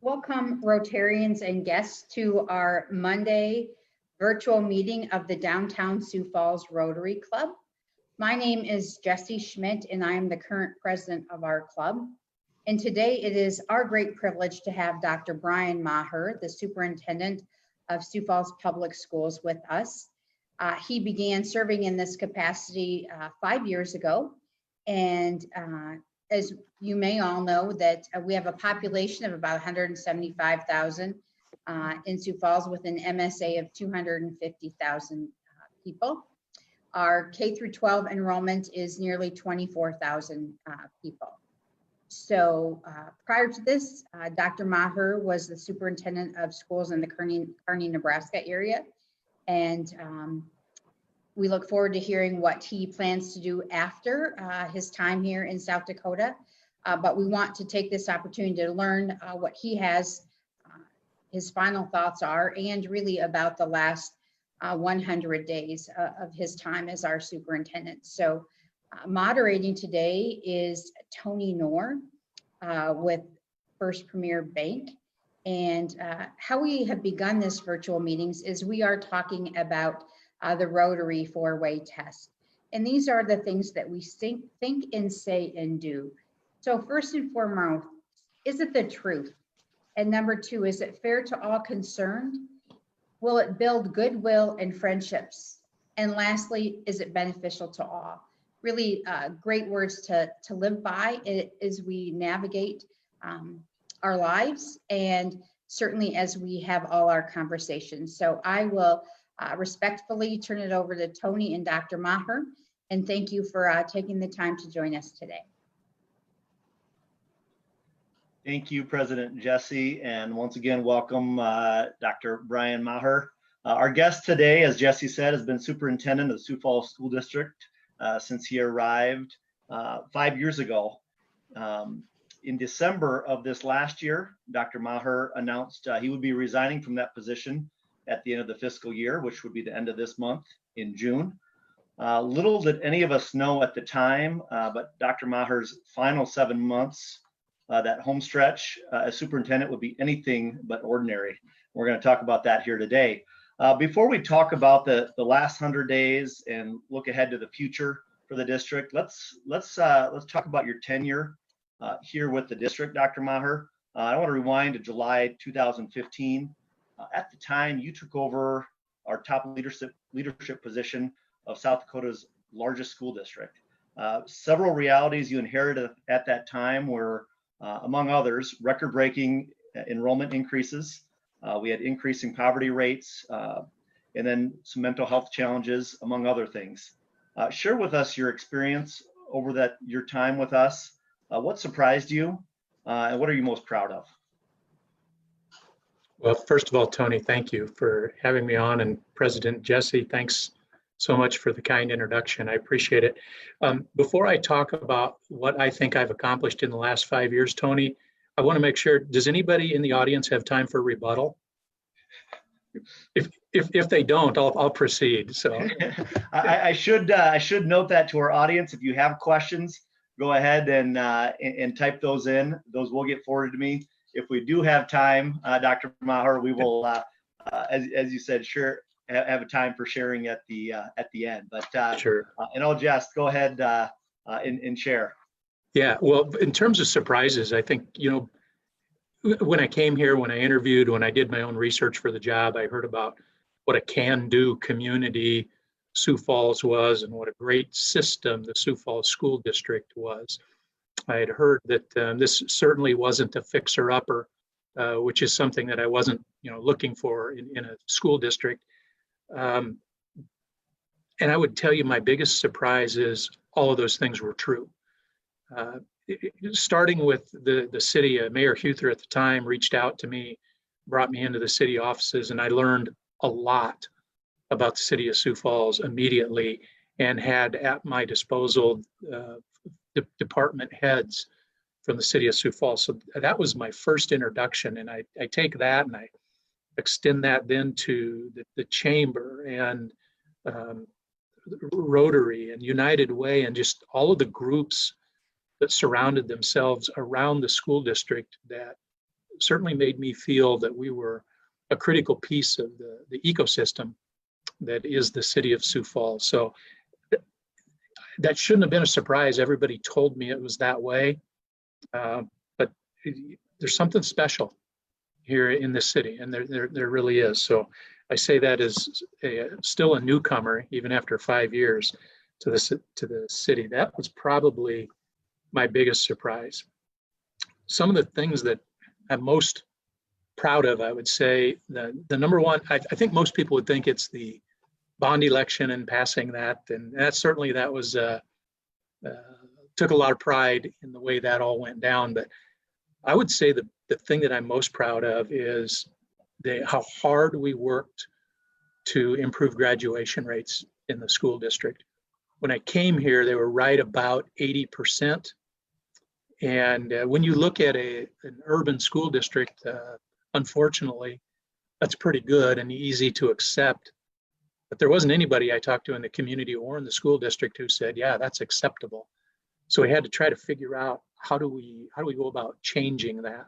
Welcome Rotarians and guests to our Monday virtual meeting of the Downtown Sioux Falls Rotary Club. My name is Jessie Schmidt and I am the current president of our club. And today it is our great privilege to have Dr. Brian Maher, the superintendent of Sioux Falls Public Schools, with us. He began serving in this capacity 5 years ago. And as you may all know, that we have a population of about 175,000 in Sioux Falls with an MSA of 250,000 people. Our K through 12 enrollment is nearly 24,000 people. So prior to this, Dr. Maher was the superintendent of schools in the Kearney, Nebraska area. And we look forward to hearing what he plans to do after his time here in South Dakota. But we want to take this opportunity to learn what he has, his final thoughts are, and really about the last 100 days of his time as our superintendent. So moderating today is Tony Knorr with First Premier Bank. And how we have begun this virtual meetings is we are talking about the Rotary four-way test. And these are the things that we think and say and do. So first and foremost, is it the truth? And number two, is it fair to all concerned? Will it build goodwill and friendships? And lastly, is it beneficial to all? Really great words to live by as we navigate our lives and certainly as we have all our conversations. So I will respectfully turn it over to Tony and Dr. Maher, and thank you for taking the time to join us today. Thank you, President Jessie, and once again, welcome Dr. Brian Maher. Our guest today, as Jessie said, has been superintendent of the Sioux Falls School District since he arrived 5 years ago. In December of this last year, Dr. Maher announced he would be resigning from that position at the end of the fiscal year, which would be the end of this month in June. Little did any of us know at the time, but Dr. Maher's final 7 months, that home stretch as superintendent, would be anything but ordinary. We're going to talk about that here today. Before we talk about the last 100 days and look ahead to the future for the district, let's talk about your tenure here with the district, Dr. Maher. I want to rewind to July 2015. At the time, you took over our top leadership position of South Dakota's largest school district. Several realities you inherited at that time were, among others, record-breaking enrollment increases. We had increasing poverty rates, and then some mental health challenges, among other things. Share with us your experience over your time with us. What surprised you, and what are you most proud of? Well, first of all, Tony, thank you for having me on, and President Jessie, thanks so much for the kind introduction. I appreciate it. Before I talk about what I think I've accomplished in the last 5 years, Tony, I want to make sure, does anybody in the audience have time for rebuttal? If they don't, I'll proceed. So I should note that to our audience. If you have questions, go ahead and type those in. Those will get forwarded to me. If we do have time, Dr. Maher, we will, as you said, sure, have a time for sharing at the end. But sure. In all jest, go ahead and share. Yeah, well, in terms of surprises, I think, when I came here, when I interviewed, when I did my own research for the job, I heard about what a can-do community Sioux Falls was and what a great system the Sioux Falls School District was. I had heard that this certainly wasn't a fixer-upper, which is something that I wasn't, looking for in a school district. And I would tell you my biggest surprise is all of those things were true. Starting with the city, Mayor Huther at the time reached out to me, brought me into the city offices, and I learned a lot about the city of Sioux Falls immediately and had at my disposal department heads from the city of Sioux Falls. So that was my first introduction. And I take that and I extend that then to the chamber and Rotary and United Way and just all of the groups that surrounded themselves around the school district that certainly made me feel that we were a critical piece of the ecosystem that is the city of Sioux Falls. So that shouldn't have been a surprise. Everybody told me it was that way, but there's something special here in this city, and there really is. So I say that as still a newcomer, even after 5 years to the city. That was probably my biggest surprise. Some of the things that I'm most proud of, I would say, the number one, I think most people would think it's the bond election and passing that, and that was took a lot of pride in the way that all went down. But I would say the thing that I'm most proud of is how hard we worked to improve graduation rates in the school district. When I came here, they were right about 80%. And when you look at an urban school district, unfortunately, that's pretty good and easy to accept. But there wasn't anybody I talked to in the community or in the school district who said, yeah, that's acceptable. So we had to try to figure out how do we go about changing that.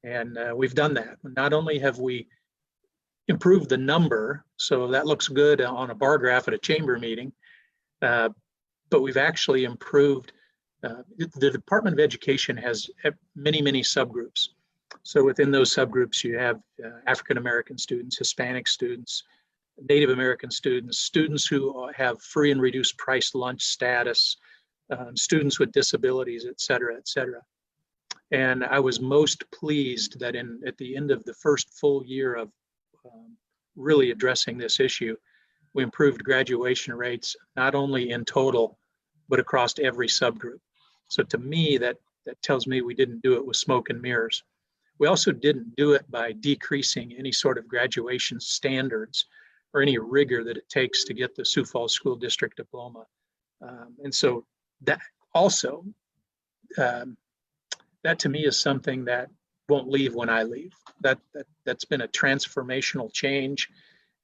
And we've done that. Not only have we improved the number, so that looks good on a bar graph at a chamber meeting, but we've actually improved. The Department of Education has many, many subgroups. So within those subgroups, you have African American students, Hispanic students, Native American students, students who have free and reduced price lunch status, students with disabilities, et cetera, et cetera. And I was most pleased that at the end of the first full year of really addressing this issue, we improved graduation rates, not only in total, but across every subgroup. So to me, that tells me we didn't do it with smoke and mirrors. We also didn't do it by decreasing any sort of graduation standards or any rigor that it takes to get the Sioux Falls School District diploma. And so that also, that to me is something that won't leave when I leave. That's been a transformational change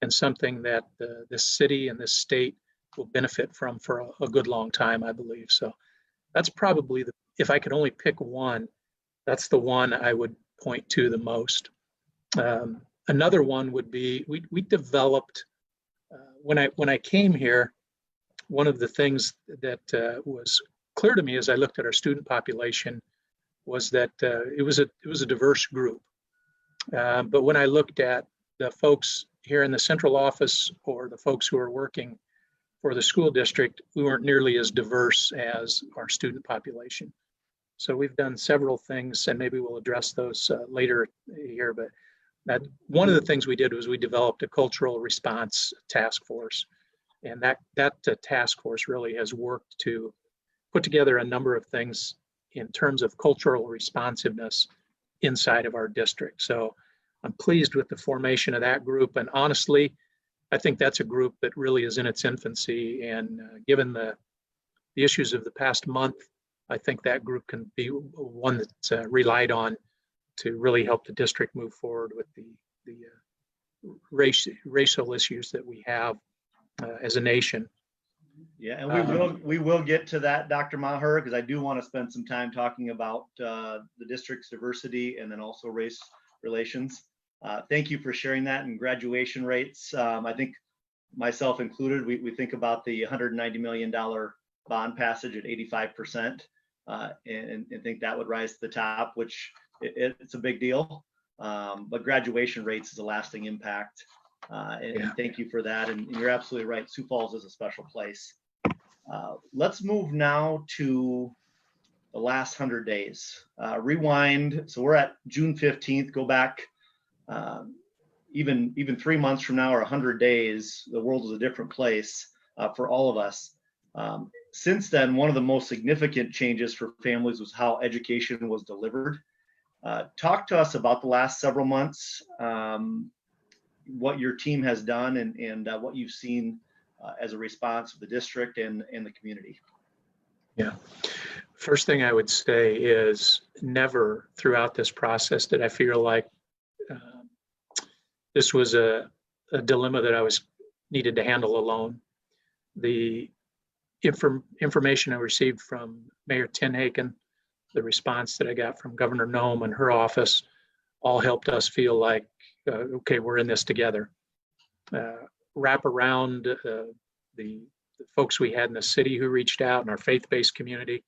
and something that this city and this state will benefit from for a good long time, I believe. So that's probably if I could only pick one, that's the one I would point to the most. Another one would be we developed when I came here. One of the things that was clear to me as I looked at our student population was that it was a diverse group. But when I looked at the folks here in the central office or the folks who are working for the school district, we weren't nearly as diverse as our student population. So we've done several things, and maybe we'll address those later here. But one of the things we did was we developed a cultural response task force. And that task force really has worked to put together a number of things in terms of cultural responsiveness inside of our district. So I'm pleased with the formation of that group. And honestly, I think that's a group that really is in its infancy. And given the issues of the past month, I think that group can be one that's relied on to really help the district move forward with the racial issues that we have as a nation. Yeah, and we will get to that, Dr. Maher, because I do want to spend some time talking about the district's diversity and then also race relations. Thank you for sharing that. And graduation rates, I think myself included, we think about the $190 million bond passage at 85%, and think that would rise to the top, which it's a big deal. But graduation rates is a lasting impact. And thank you for that. And you're absolutely right. Sioux Falls is a special place. Let's move now to the last 100 days. Rewind. So we're at June 15th. Go back even 3 months from now or 100 days, the world is a different place for all of us. Since then, one of the most significant changes for families was how education was delivered. Talk to us about the last several months, what your team has done and what you've seen as a response of the district and the community. Yeah. First thing I would say is never throughout this process did I feel like this was a dilemma that I needed to handle alone. The information I received from Mayor Tinhaken, the response that I got from Governor Nome and her office all helped us feel like, okay, we're in this together. Wrap around the folks we had in the city who reached out in our faith-based community,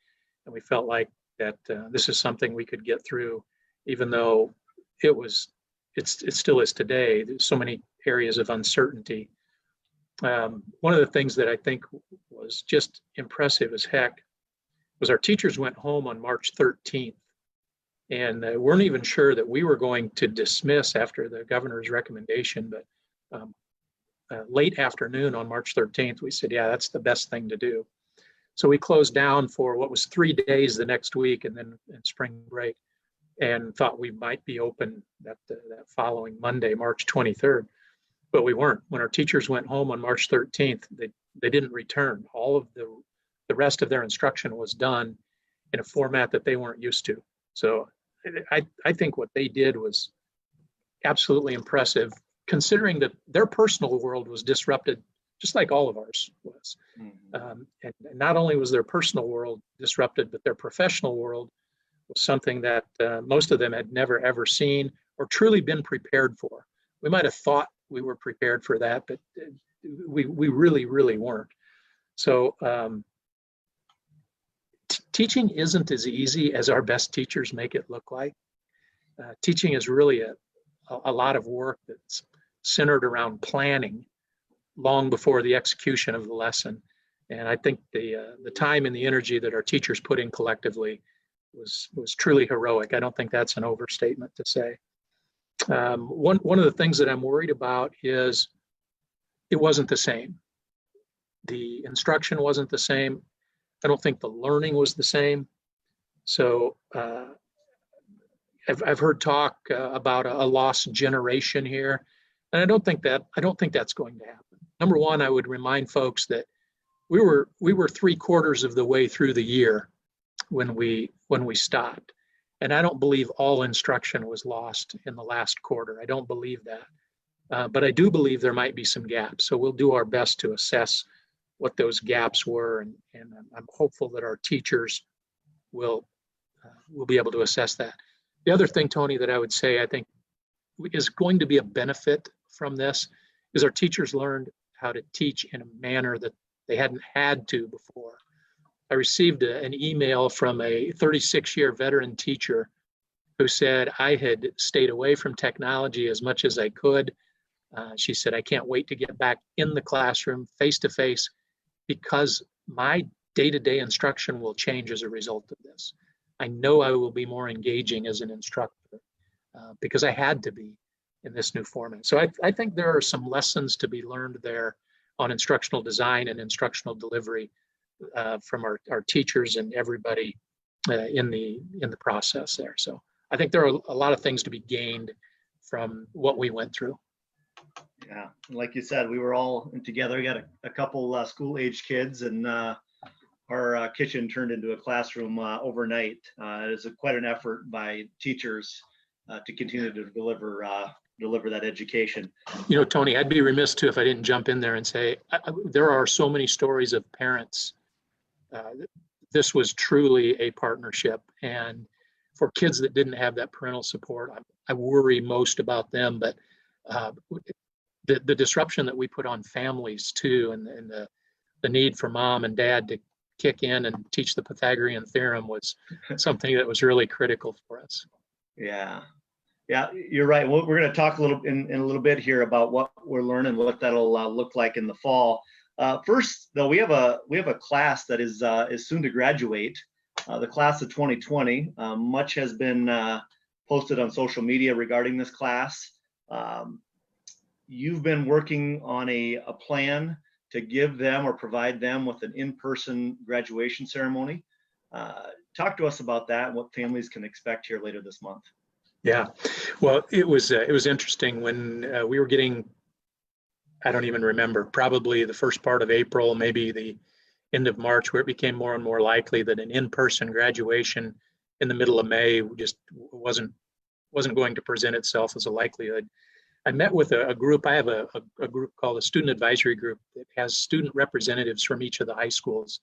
and we felt like that this is something we could get through, even though it still is today. There's so many areas of uncertainty. One of the things that I think was just impressive as heck was our teachers went home on March 13th, and weren't even sure that we were going to dismiss after the governor's recommendation, but late afternoon on March 13th, we said, yeah, that's the best thing to do. So we closed down for what was 3 days the next week, and then in spring break, and thought we might be open that following Monday, March 23rd, but we weren't. When our teachers went home on March 13th, they didn't return. All of the rest of their instruction was done in a format that they weren't used to. So I think what they did was absolutely impressive, considering that their personal world was disrupted just like all of ours was. And not only was their personal world disrupted, but their professional world was something that most of them had never, ever seen or truly been prepared for. We might have thought we were prepared for that, but we really, really weren't. So teaching isn't as easy as our best teachers make it look like. Teaching is really a lot of work that's centered around planning long before the execution of the lesson. And I think the time and the energy that our teachers put in collectively was truly heroic. I don't think that's an overstatement to say. One of the things that I'm worried about is it wasn't the same. The instruction wasn't the same. I don't think the learning was the same. So I've heard talk about a lost generation here, and I don't think that's going to happen. Number one, I would remind folks that we were 3/4 of the way through the year when we stopped, and I don't believe all instruction was lost in the last quarter. I don't believe that, but I do believe there might be some gaps. So we'll do our best to assess what those gaps were, and I'm hopeful that our teachers will be able to assess that. The other thing, Tony, that I would say I think is going to be a benefit from this is our teachers learned how to teach in a manner that they hadn't had to before. I received an email from a 36-year veteran teacher who said, I had stayed away from technology as much as I could. She said, I can't wait to get back in the classroom face-to-face because my day-to-day instruction will change as a result of this. I know I will be more engaging as an instructor because I had to be in this new format. So I think there are some lessons to be learned there on instructional design and instructional delivery from our teachers and everybody in the process there. So I think there are a lot of things to be gained from what we went through. Yeah, like you said, we were all together. We got a couple school-age kids, and our kitchen turned into a classroom overnight. It is quite an effort by teachers to continue to deliver that education. You know, Tony, I'd be remiss too if I didn't jump in there and say there are so many stories of parents. This was truly a partnership, and for kids that didn't have that parental support, I worry most about them. But the disruption that we put on families too, and the need for mom and dad to kick in and teach the Pythagorean theorem was something that was really critical for us. Yeah, you're right. We're going to talk in a little bit here about what we're learning, what that'll look like in the fall. First, though, we have a class that is soon to graduate, the class of 2020. Much has been posted on social media regarding this class. You've been working on a plan to give them or provide them with an in-person graduation ceremony. Talk to us about that and what families can expect here later this month. Yeah, well, it was interesting when we were getting, I don't even remember, probably the first part of April, maybe the end of March, where it became more and more likely that an in-person graduation in the middle of May just wasn't going to present itself as a likelihood. I met with a group. I have a group called a student advisory group that has student representatives from each of the high schools.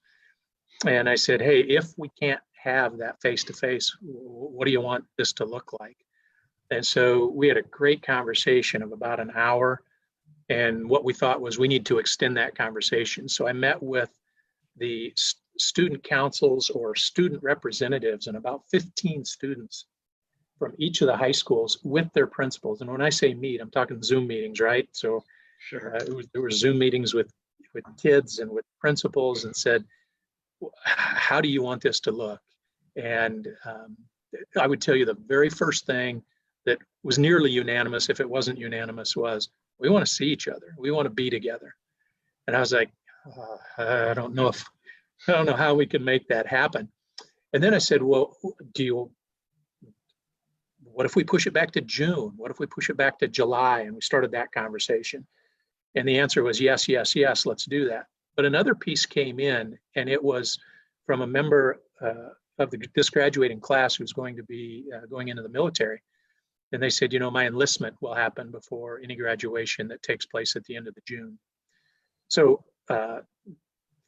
And I said, hey, if we can't have that face-to-face, what do you want this to look like? And so we had a great conversation of about an hour. And what we thought was we need to extend that conversation. So I met with the student councils or student representatives and about 15 students from each of the high schools with their principals. And when I say meet, I'm talking Zoom meetings, right? So Sure. there were Zoom meetings with kids and with principals, and said, how do you want this to look? And I would tell you the very first thing that was nearly unanimous, if it wasn't unanimous, was we want to see each other. We want to be together. And I was like, I don't know how we can make that happen. And then I said, well, what if we push it back to June? What if we push it back to July? And we started that conversation. And the answer was yes, yes, yes, let's do that. But another piece came in, and it was from a member of this graduating class who's going to be going into the military. And they said, my enlistment will happen before any graduation that takes place at the end of the June. So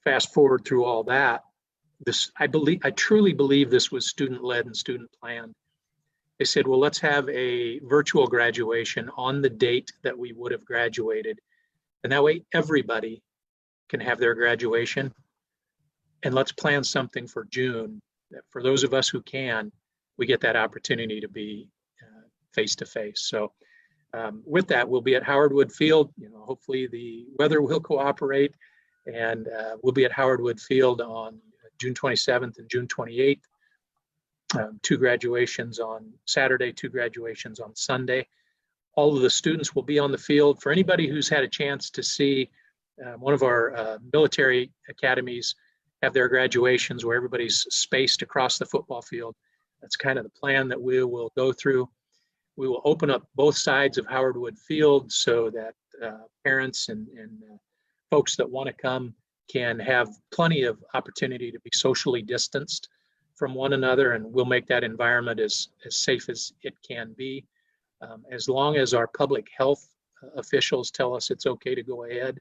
fast forward through all that, I truly believe this was student-led and student-planned. They said, well, let's have a virtual graduation on the date that we would have graduated. And that way everybody can have their graduation. And let's plan something for June. That for those of us who can, we get that opportunity to be face-to-face. So with that, we'll be at Howard Wood Field. Hopefully the weather will cooperate, and we'll be at Howard Wood Field on June 27th and June 28th. 2 graduations on Saturday, 2 graduations on Sunday. All of the students will be on the field. For anybody who's had a chance to see one of our military academies have their graduations where everybody's spaced across the football field, that's kind of the plan that we will go through. We will open up both sides of Howard Wood Field so that parents and folks that want to come can have plenty of opportunity to be socially distanced from one another, and we'll make that environment as safe as it can be. As long as our public health officials tell us it's okay to go ahead,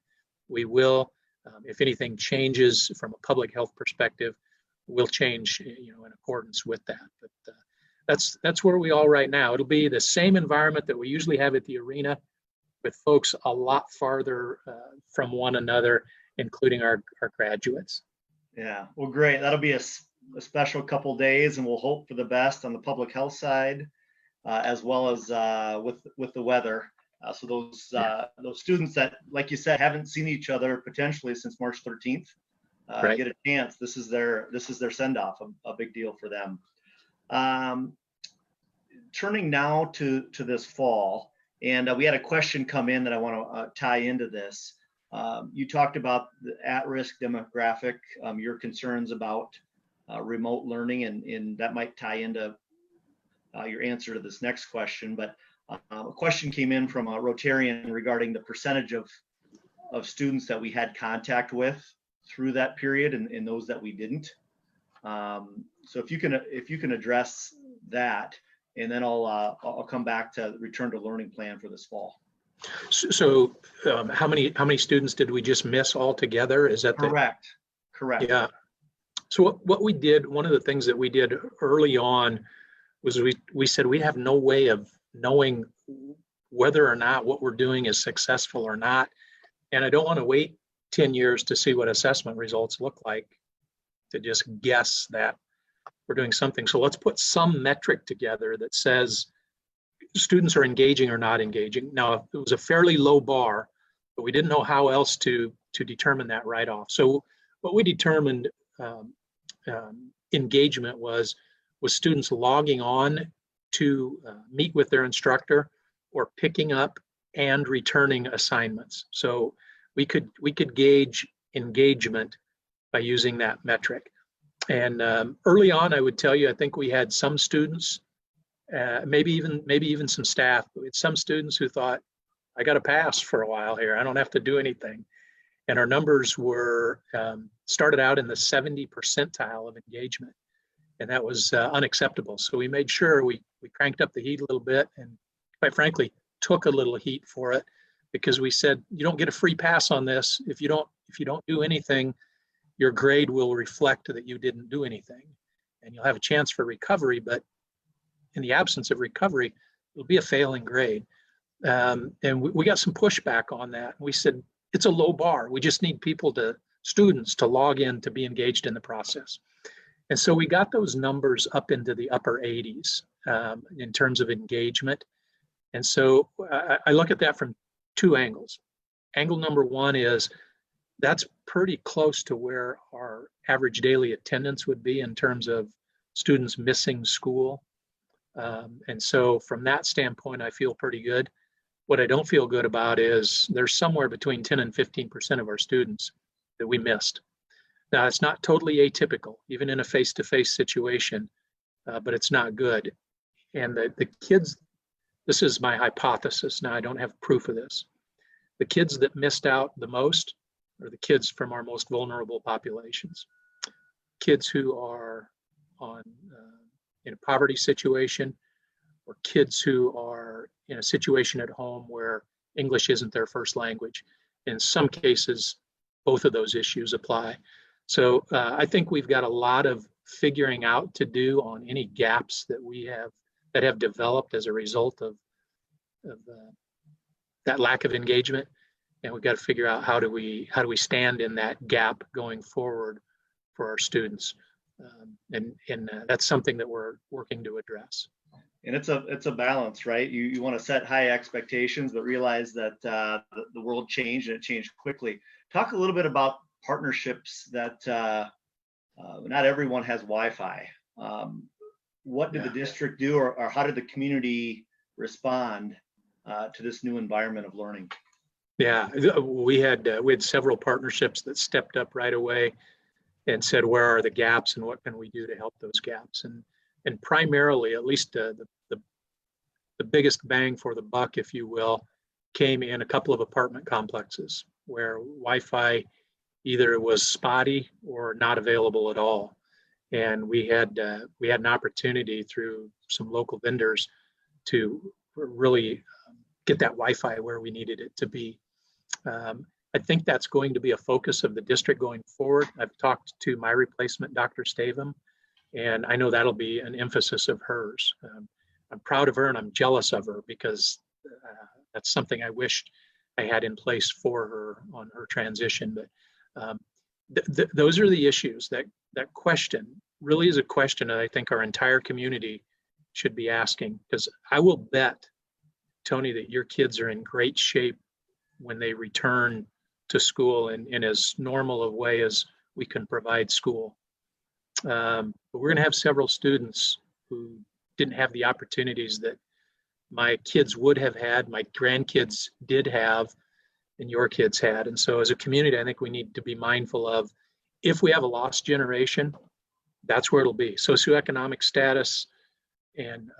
we will. If anything changes from a public health perspective, we'll change, in accordance with that. But that's where we are right now. It'll be the same environment that we usually have at the arena, with folks a lot farther from one another, including our graduates. Yeah, well, great. That'll be a special couple days, and we'll hope for the best on the public health side, as well as with the weather. So those students that, like you said, haven't seen each other potentially since March 13th, Right. get a chance. This is their send off, a big deal for them. Turning now to this fall, and we had a question come in that I want to tie into this. You talked about the at-risk demographic, your concerns about remote learning, and that might tie into your answer to this next question. But a question came in from a Rotarian regarding the percentage of students that we had contact with through that period, and those that we didn't. So if you can address that, and then I'll come back to the return to learning plan for this fall. So how many students did we just miss altogether? Is that correct? Correct. Yeah. So what we did, one of the things that we did early on was we said we have no way of knowing whether or not what we're doing is successful or not. And I don't want to wait 10 years to see what assessment results look like to just guess that we're doing something. So let's put some metric together that says students are engaging or not engaging. Now, it was a fairly low bar, but we didn't know how else to determine that right off. So what we determined engagement was students logging on to meet with their instructor, or picking up and returning assignments. So we could gauge engagement by using that metric. And early on, I would tell you, I think we had some students, maybe even some staff, but we had some students who thought, I got to pass for a while here. I don't have to do anything. And our numbers were started out in the 70 percentile of engagement. And that was unacceptable. So we made sure we cranked up the heat a little bit, and quite frankly, took a little heat for it, because we said, you don't get a free pass on this. If you don't do anything, your grade will reflect that you didn't do anything, and you'll have a chance for recovery. But in the absence of recovery, it'll be a failing grade. And we got some pushback on that. We said, it's a low bar. We just need students to log in to be engaged in the process. And so we got those numbers up into the upper 80s in terms of engagement. And so I look at that from two angles. Angle number one is that's pretty close to where our average daily attendance would be in terms of students missing school. And so from that standpoint, I feel pretty good. What I don't feel good about is there's somewhere between 10 and 15% of our students that we missed. Now, it's not totally atypical, even in a face-to-face situation, but it's not good. And the kids, this is my hypothesis, now I don't have proof of this. The kids that missed out the most are the kids from our most vulnerable populations. Kids who are in a poverty situation, or kids who are in a situation at home where English isn't their first language. In some cases, both of those issues apply. So I think we've got a lot of figuring out to do on any gaps that have developed as a result of that lack of engagement. And we've got to figure out how do we stand in that gap going forward for our students. And that's something that we're working to address. And it's a balance, right? You want to set high expectations, but realize that the world changed and it changed quickly. Talk a little bit about partnerships that not everyone has Wi-Fi. What did the district do, or how did the community respond to this new environment of learning? Yeah, we had several partnerships that stepped up right away and said, where are the gaps and what can we do to help those gaps? And primarily, at least the biggest bang for the buck, if you will, came in a couple of apartment complexes where Wi-Fi either was spotty or not available at all. And we had an opportunity through some local vendors to really get that Wi-Fi where we needed it to be. I think that's going to be a focus of the district going forward. I've talked to my replacement, Dr. Stavum, and I know that'll be an emphasis of hers. I'm proud of her and I'm jealous of her because that's something I wished I had in place for her on her transition. But those are the issues. That question really is a question that I think our entire community should be asking, because I will bet, Tony, that your kids are in great shape when they return to school in as normal a way as we can provide school. But we're going to have several students who didn't have the opportunities that my kids would have had, my grandkids did have, and your kids had. And so as a community, I think we need to be mindful of, if we have a lost generation, that's where it'll be. Socioeconomic status and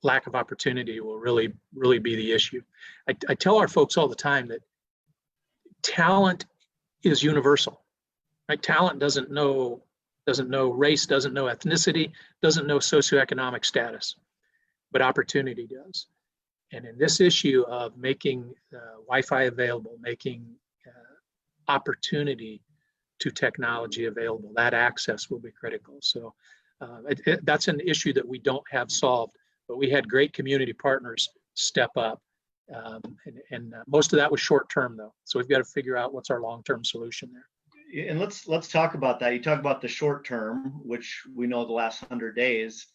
lack of opportunity will really be the issue. I tell our folks all the time that talent is universal, right? Talent doesn't know race, doesn't know ethnicity, doesn't know socioeconomic status, but opportunity does. And in this issue of making Wi-Fi available, making opportunity to technology available, that access will be critical. So that's an issue that we don't have solved, but we had great community partners step up. And most of that was short term though. So we've got to figure out what's our long-term solution there. And let's talk about that. You talk about the short term, which we know the last 100 days.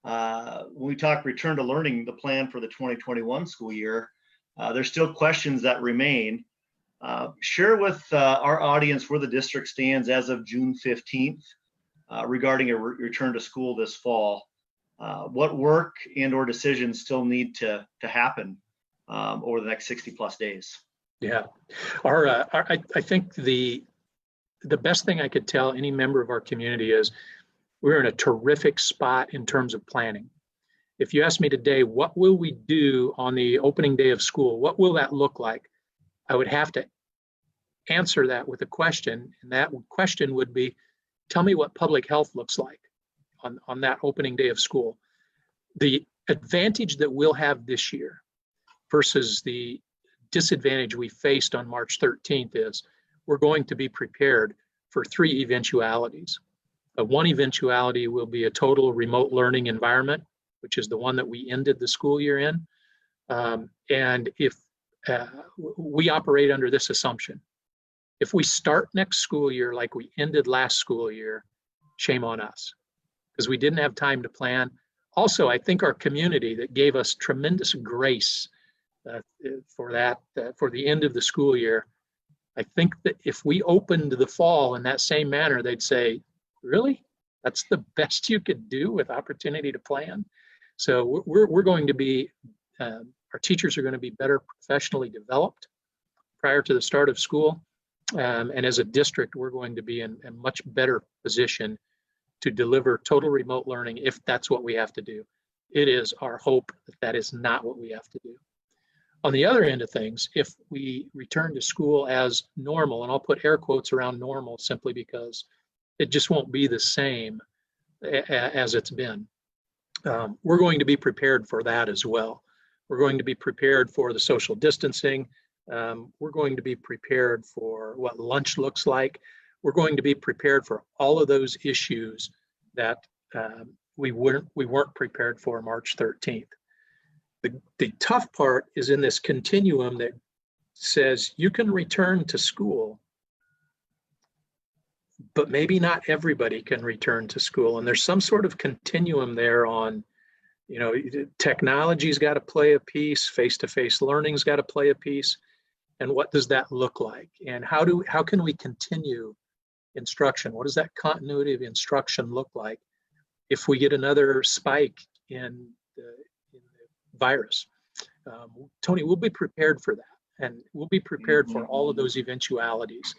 When we talk return to learning, the plan for the 2021 school year, there's still questions that remain. Share with our audience where the district stands as of June 15th regarding a return to school this fall. What work and or decisions still need to happen over the next 60 plus days? Yeah, I think the best thing I could tell any member of our community is we're in a terrific spot in terms of planning. If you ask me today, what will we do on the opening day of school? What will that look like? I would have to answer that with a question, and that question would be, tell me what public health looks like on that opening day of school. The advantage that we'll have this year versus the disadvantage we faced on March 13th is we're going to be prepared for three eventualities. One eventuality will be a total remote learning environment which is the one that we ended the school year in. And if we operate under this assumption, if we start next school year like we ended last school year, shame on us, because we didn't have time to plan. Also, I think our community that gave us tremendous grace for that, for the end of the school year, I think that if we opened the fall in that same manner, they'd say, really? That's the best you could do with opportunity to plan? So we're going to be, our teachers are going to be better professionally developed prior to the start of school. And as a district, we're going to be in a much better position to deliver total remote learning if that's what we have to do. It is our hope that that is not what we have to do. On the other end of things, if we return to school as normal, and I'll put air quotes around normal simply because it just won't be the same as it's been, we're going to be prepared for that as well. We're going to be prepared for the social distancing. We're going to be prepared for what lunch looks like. We're going to be prepared for all of those issues that we weren't prepared for March 13th. The tough part is in this continuum that says you can return to school, but maybe not everybody can return to school. And there's some sort of continuum there on, you know, technology's got to play a piece, face-to-face learning's got to play a piece. And what does that look like? And how can we continue instruction? What does that continuity of instruction look like if we get another spike in the virus? Tony, we'll be prepared for that, and we'll be prepared for all of those eventualities.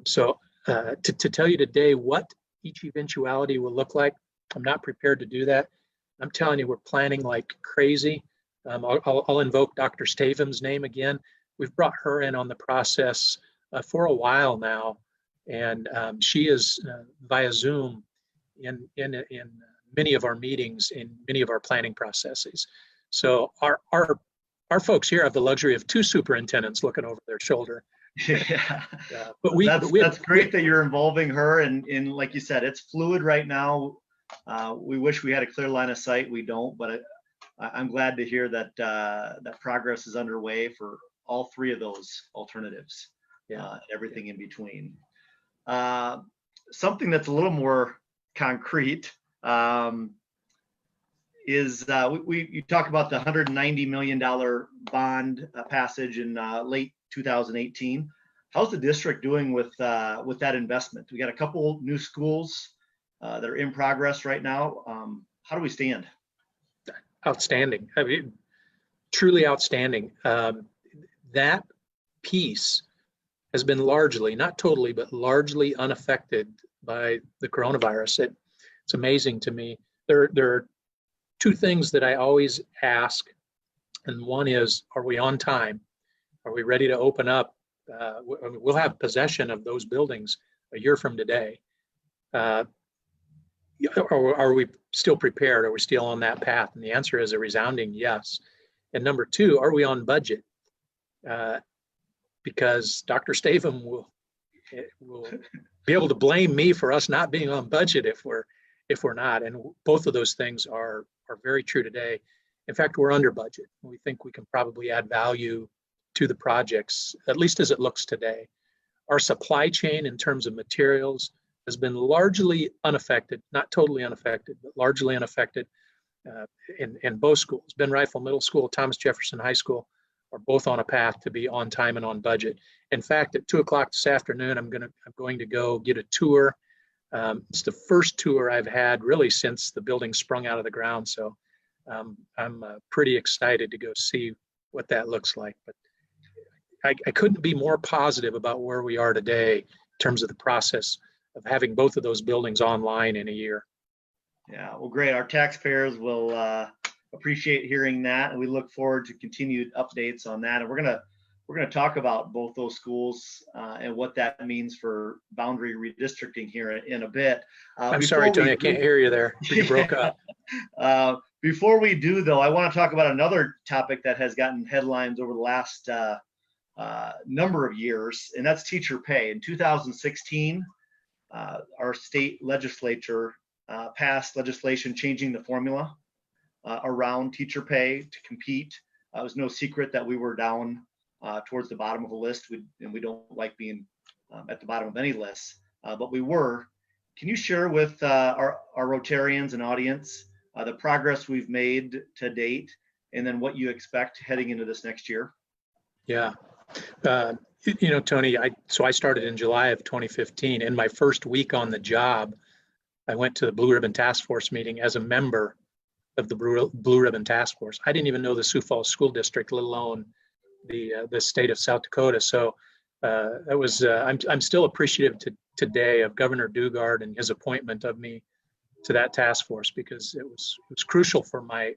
So to tell you today what each eventuality will look like, I'm not prepared to do that. I'm telling you, we're planning like crazy. I'll invoke Dr. Stavum's name again. We've brought her in on the process for a while now, and she is via Zoom in many of our meetings, in many of our planning processes. So our folks here have the luxury of two superintendents looking over their shoulder. Yeah, but that's great that you're involving her, and like you said, it's fluid right now. We wish we had a clear line of sight. We don't, but I'm glad to hear that that progress is underway for all three of those alternatives. Yeah, everything in between. Something that's a little more concrete is you talk about the $190 million bond passage in late 2018. How's the district doing with that investment? We got a couple new schools that are in progress right now. How do we stand? Outstanding. I mean, truly outstanding. That piece has been largely, not totally, but largely unaffected by the coronavirus. It's amazing to me. There are two things that I always ask, and one is, are we on time? Are we ready to open up? We'll have possession of those buildings a year from today. Are we still prepared? Are we still on that path? And the answer is a resounding yes. And number two, are we on budget? Because Dr. Stavum will be able to blame me for us not being on budget if we're not. And both of those things are very true today. In fact, we're under budget. We think we can probably add value to the projects, at least as it looks today. Our supply chain in terms of materials has been largely unaffected, not totally unaffected, but largely unaffected in both schools. Ben Rifle Middle School, Thomas Jefferson High School are both on a path to be on time and on budget. In fact, at 2 o'clock this afternoon, I'm going to go get a tour. It's the first tour I've had really since the building sprung out of the ground. So I'm pretty excited to go see what that looks like. But I couldn't be more positive about where we are today in terms of the process of having both of those buildings online in a year. Yeah, well, great. Our taxpayers will appreciate hearing that, and we look forward to continued updates on that. And we're gonna talk about both those schools and what that means for boundary redistricting here in a bit. I'm sorry, Tony, I can't hear you there. You broke up. Before we do, though, I want to talk about another topic that has gotten headlines over the last number of years, and that's teacher pay. In 2016, our state legislature passed legislation changing the formula around teacher pay to compete. It was no secret that we were down towards the bottom of the list, and we don't like being at the bottom of any list, but we were. Can you share with our Rotarians and audience the progress we've made to date, and then what you expect heading into this next year? Yeah. Tony, I started in July of 2015. In my first week on the job, I went to the Blue Ribbon Task Force meeting as a member of the Blue Ribbon Task Force. I didn't even know the Sioux Falls School District, let alone the state of South Dakota. So I'm still appreciative today of Governor Dugard and his appointment of me to that task force, because it was crucial for my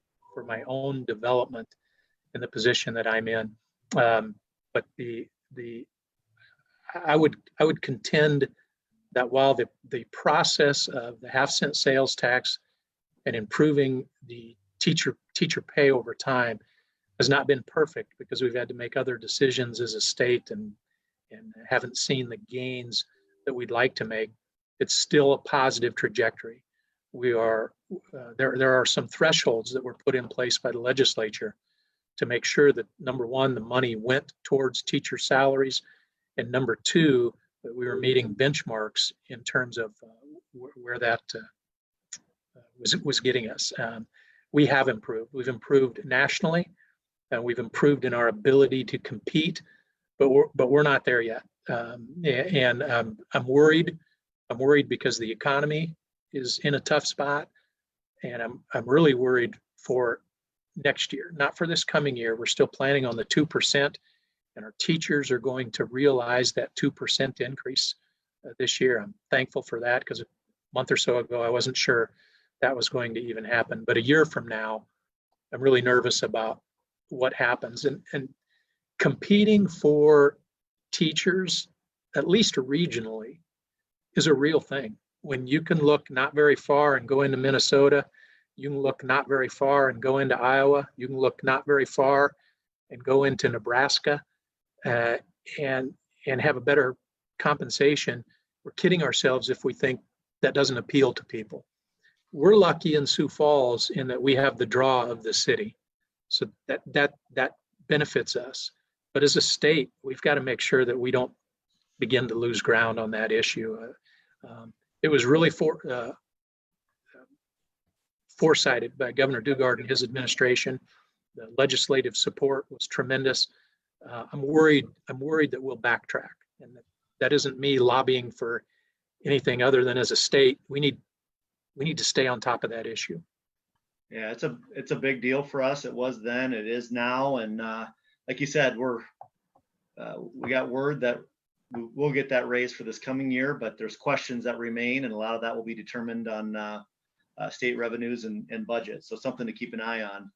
own development in the position that I'm in. But I would contend that while the process of the half-cent sales tax and improving the teacher pay over time has not been perfect, because we've had to make other decisions as a state and haven't seen the gains that we'd like to make, it's still a positive trajectory. We are there are some thresholds that were put in place by the legislature to make sure that, number one, the money went towards teacher salaries, and number two, that we were meeting benchmarks in terms of where that was getting us. We have improved. We've improved nationally, and we've improved in our ability to compete, but we're not there yet. And I'm worried. I'm worried because the economy is in a tough spot, and I'm really worried for next year, not for this coming year. We're still planning on the 2%, and our teachers are going to realize that 2% increase this year. I'm thankful for that, because a month or so ago, I wasn't sure that was going to even happen. But a year from now, I'm really nervous about what happens. And competing for teachers, at least regionally, is a real thing. When you can look not very far and go into Minnesota, you can look not very far and go into Iowa, you can look not very far and go into Nebraska, and have a better compensation. We're kidding ourselves if we think that doesn't appeal to people. We're lucky in Sioux Falls in that we have the draw of the city, so that benefits us. But as a state, we've got to make sure that we don't begin to lose ground on that issue. It was really foresighted by Governor Dugard and his administration. The legislative support was tremendous. I'm worried that we'll backtrack, and that isn't me lobbying for anything other than, as a state, we need to stay on top of that issue. Yeah, it's a big deal for us. It was then, it is now, and like you said, we got word that we'll get that raise for this coming year, but there's questions that remain, and a lot of that will be determined on state revenues and budget. So something to keep an eye on.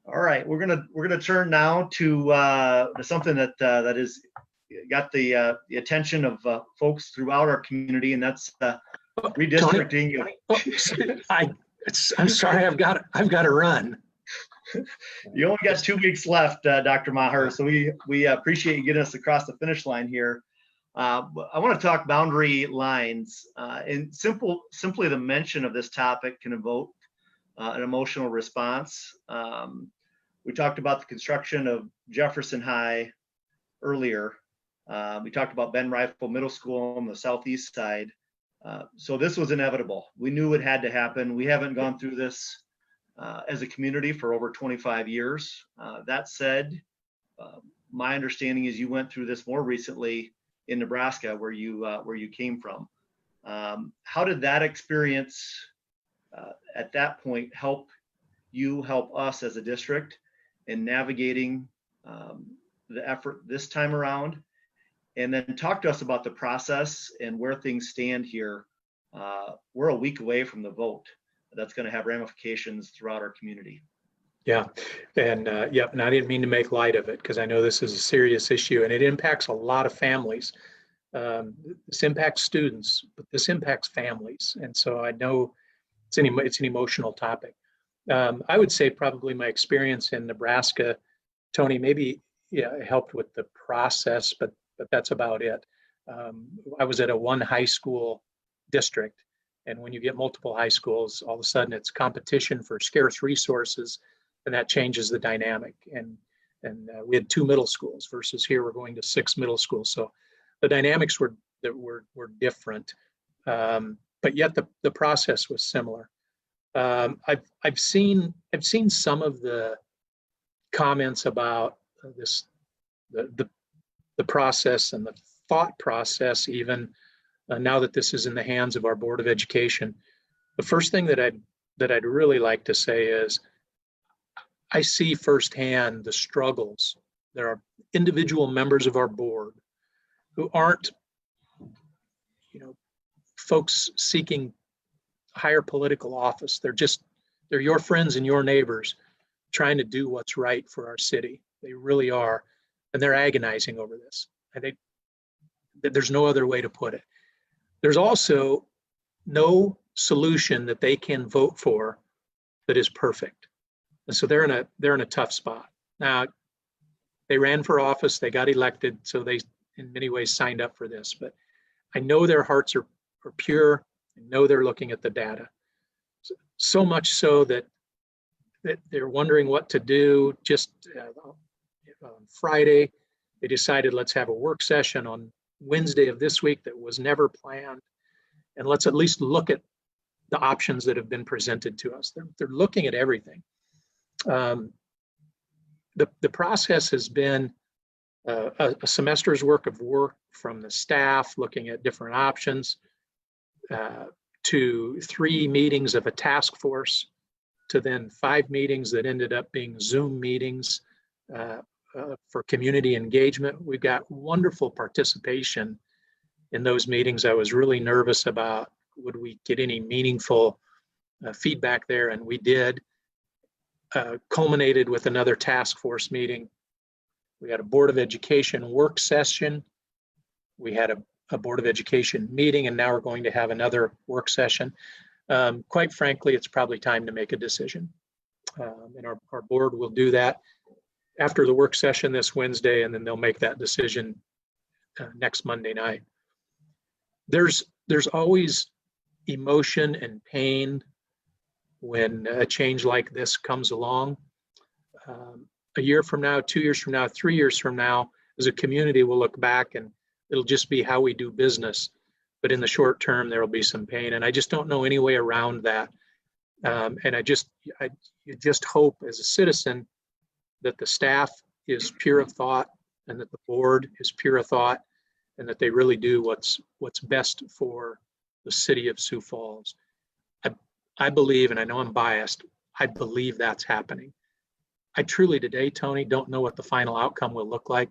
All right, we're gonna turn now to something that is got the attention of folks throughout our community, and that's redistricting. Tony, I'm sorry, I've got to run. You only got 2 weeks left, Dr. Maher, so we appreciate you getting us across the finish line here. I want to talk boundary lines, and simply the mention of this topic can evoke an emotional response. We talked about the construction of Jefferson High earlier. We talked about Ben Rifle Middle School on the southeast side. So this was inevitable. We knew it had to happen. We haven't gone through this as a community for over 25 years. That said, my understanding is you went through this more recently in Nebraska, where you came from. How did that experience at that point help us as a district in navigating the effort this time around? And then talk to us about the process and where things stand here. We're a week away from the vote. That's going to have ramifications throughout our community. Yeah, and yep, and I didn't mean to make light of it, because I know this is a serious issue and it impacts a lot of families. This impacts students, but this impacts families, and so I know it's an emotional topic. I would say probably my experience in Nebraska, Tony, maybe helped with the process, but that's about it. I was at a one high school district, And when you get multiple high schools, all of a sudden it's competition for scarce resources, and that changes the dynamic. And we had 2 middle schools versus here we're going to 6 middle schools. So the dynamics were different, but yet the process was similar. I've seen some of the comments about the process and the thought process, even now that this is in the hands of our Board of Education. The first thing that I'd really like to say is I see firsthand the struggles. There are individual members of our board who aren't, folks seeking higher political office. They're your friends and your neighbors trying to do what's right for our city. They really are. And they're agonizing over this. I think that there's no other way to put it. There's also no solution that they can vote for that is perfect. And so they're in a tough spot. Now, they ran for office, they got elected, so they in many ways signed up for this. But I know their hearts are pure. I know they're looking at the data. So much so that they're wondering what to do. Just on Friday, they decided let's have a work session on Wednesday of this week that was never planned. And let's at least look at the options that have been presented to us. They're looking at everything. The process has been a semester's worth of work from the staff looking at different options, to 3 meetings of a task force, to then 5 meetings that ended up being Zoom meetings for community engagement. We've got wonderful participation in those meetings. I was really nervous about would we get any meaningful feedback there, and we did. Culminated with another task force meeting. We had a Board of Education work session. We had a Board of Education meeting, and now we're going to have another work session. Quite frankly, it's probably time to make a decision. And our board will do that after the work session this Wednesday, and then they'll make that decision next Monday night. There's always emotion and pain when a change like this comes along. A year from now, 2 years from now, 3 years from now, as a community, we'll look back and it'll just be how we do business. But in the short term, there will be some pain, and I just don't know any way around that. And you just hope as a citizen that the staff is pure of thought, and that the board is pure of thought, and that they really do what's best for the city of Sioux Falls. I believe, and I know I'm biased, I believe that's happening. I truly today, Tony, don't know what the final outcome will look like.